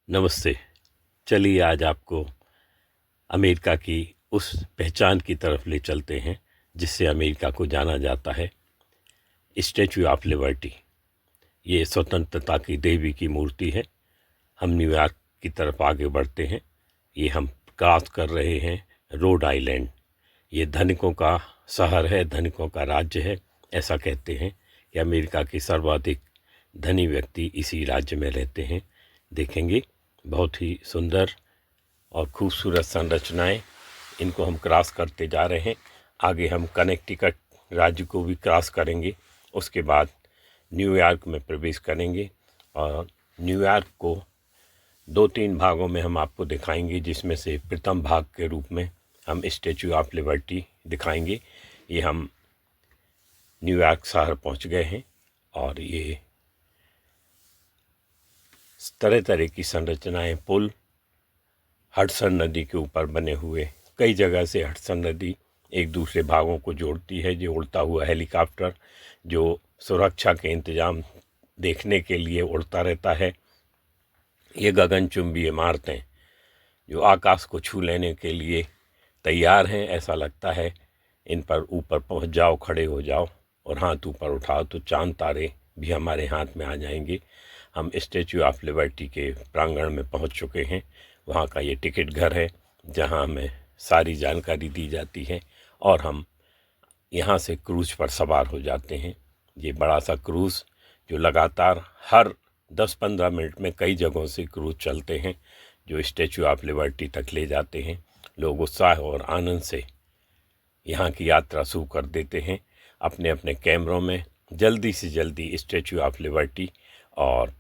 नमस्ते। चलिए आज आपको अमेरिका की उस पहचान की तरफ ले चलते हैं जिससे अमेरिका को जाना जाता है, स्टैचू ऑफ लिबर्टी। ये स्वतंत्रता की देवी की मूर्ति है। हम न्यूयॉर्क की तरफ आगे बढ़ते हैं। ये हम क्रॉस कर रहे हैं रोड आइलैंड। ये धनिकों का शहर है, धनिकों का राज्य है। ऐसा कहते हैं कि अमेरिका के सर्वाधिक धनी व्यक्ति इसी राज्य में रहते हैं। देखेंगे बहुत ही सुंदर और खूबसूरत संरचनाएं। इनको हम क्रॉस करते जा रहे हैं। आगे हम कनेक्टिकट राज्य को भी क्रॉस करेंगे। उसके बाद न्यूयॉर्क में प्रवेश करेंगे और न्यूयॉर्क को 2-3 भागों में हम आपको दिखाएंगे, जिसमें से प्रथम भाग के रूप में हम स्टैचू ऑफ लिबर्टी दिखाएंगे। ये हम न्यूयॉर्क शहर पहुंच गए हैं और ये तरह तरह की संरचनाएं, पुल, हडसन नदी के ऊपर बने हुए, कई जगह से हडसन नदी एक दूसरे भागों को जोड़ती है। जो उड़ता हुआ हेलीकॉप्टर जो सुरक्षा के इंतजाम देखने के लिए उड़ता रहता है। ये गगनचुंबी इमारतें जो आकाश को छू लेने के लिए तैयार हैं। ऐसा लगता है इन पर ऊपर पहुंच जाओ, खड़े हो जाओ और हाथ ऊपर उठाओ तो चांद तारे भी हमारे हाथ में आ जाएंगे। हम स्टैचू ऑफ लिबर्टी के प्रांगण में पहुंच चुके हैं। वहां का ये टिकट घर है जहां हमें सारी जानकारी दी जाती है और हम यहां से क्रूज पर सवार हो जाते हैं। ये बड़ा सा क्रूज़ जो लगातार हर 10-15 मिनट में कई जगहों से क्रूज चलते हैं जो स्टैचू ऑफ लिबर्टी तक ले जाते हैं। लोग उत्साह और आनंद से यहाँ की यात्रा शुरू कर देते हैं। अपने अपने कैमरों में जल्दी से जल्दी स्टैचू ऑफ लिबर्टी और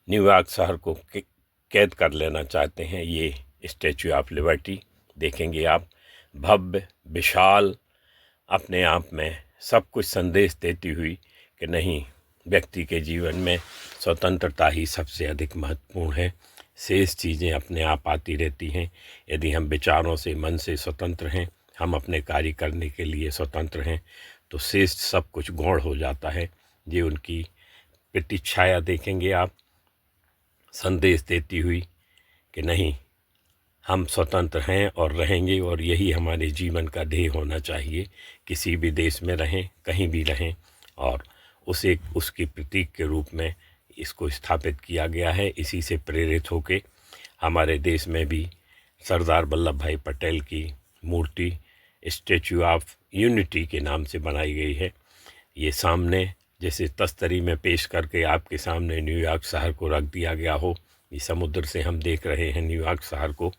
न्यूयॉर्क शहर को कैद कर लेना चाहते हैं। ये स्टैचू ऑफ लिबर्टी देखेंगे आप, भव्य, विशाल, अपने आप में सब कुछ संदेश देती हुई कि नहीं, व्यक्ति के जीवन में स्वतंत्रता ही सबसे अधिक महत्वपूर्ण है। शेष चीज़ें अपने आप आती रहती हैं। यदि हम विचारों से, मन से स्वतंत्र हैं, हम अपने कार्य करने के लिए स्वतंत्र हैं, तो शेष सब कुछ गौण हो जाता है। ये उनकी प्रतीक्षाया देखेंगे आप, संदेश देती हुई कि नहीं, हम स्वतंत्र हैं और रहेंगे और यही हमारे जीवन का ध्येय होना चाहिए। किसी भी देश में रहें, कहीं भी रहें, और उसे उसकी प्रतीक के रूप में इसको स्थापित किया गया है। इसी से प्रेरित होकर हमारे देश में भी सरदार वल्लभ भाई पटेल की मूर्ति स्टैचू ऑफ यूनिटी के नाम से बनाई गई है। ये सामने जैसे तस्तरी में पेश करके आपके सामने न्यूयॉर्क शहर को रख दिया गया हो। ये समुद्र से हम देख रहे हैं न्यूयॉर्क शहर को।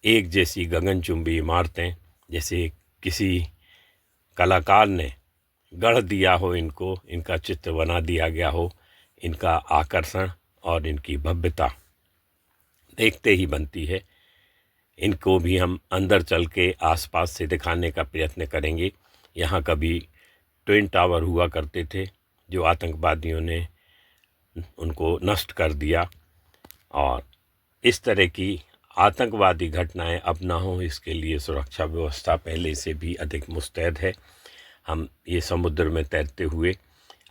एक जैसी गगनचुंबी इमारतें, जैसे किसी कलाकार ने गढ़ दिया हो, इनका चित्र बना दिया गया हो। इनका आकर्षण और इनकी भव्यता देखते ही बनती है। इनको भी हम अंदर चल के आसपास से दिखाने का प्रयत्न करेंगे। यहाँ कभी ट्विन टावर हुआ करते थे जो आतंकवादियों ने उनको नष्ट कर दिया, और इस तरह की आतंकवादी घटनाएं अब ना हो, इसके लिए सुरक्षा व्यवस्था पहले से भी अधिक मुस्तैद है। हम ये समुद्र में तैरते हुए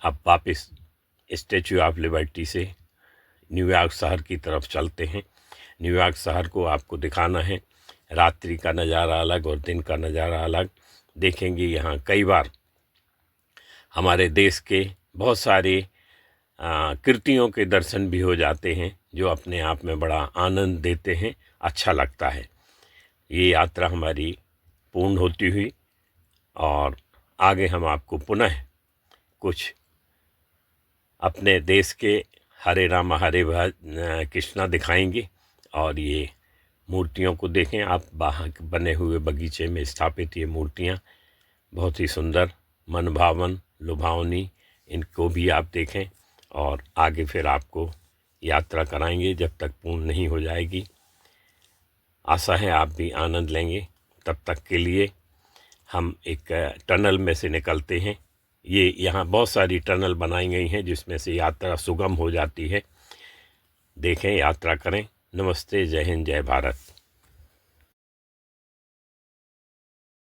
अब वापस स्टैचू ऑफ लिबर्टी से न्यूयॉर्क शहर की तरफ चलते हैं। न्यूयॉर्क शहर को आपको दिखाना है। रात्रि का नज़ारा अलग और दिन का नज़ारा अलग। देखेंगे यहाँ कई बार हमारे देश के बहुत सारे कृतियों के दर्शन भी हो जाते हैं जो अपने आप में बड़ा आनंद देते हैं, अच्छा लगता है। ये यात्रा हमारी पूर्ण होती हुई और आगे हम आपको पुनः कुछ अपने देश के हरे राम हरे कृष्णा दिखाएंगे। और ये मूर्तियों को देखें आप, बाहर बने हुए बगीचे में स्थापित ये मूर्तियाँ बहुत ही सुंदर, मनभावन, लुभावनी। इनको भी आप देखें और आगे फिर आपको यात्रा कराएंगे जब तक पूर्ण नहीं हो जाएगी। आशा है आप भी आनंद लेंगे। तब तक के लिए हम एक टनल में से निकलते हैं। ये यहाँ बहुत सारी टनल बनाई गई हैं जिसमें से यात्रा सुगम हो जाती है। देखें, यात्रा करें। नमस्ते, जय हिंद, जय भारत।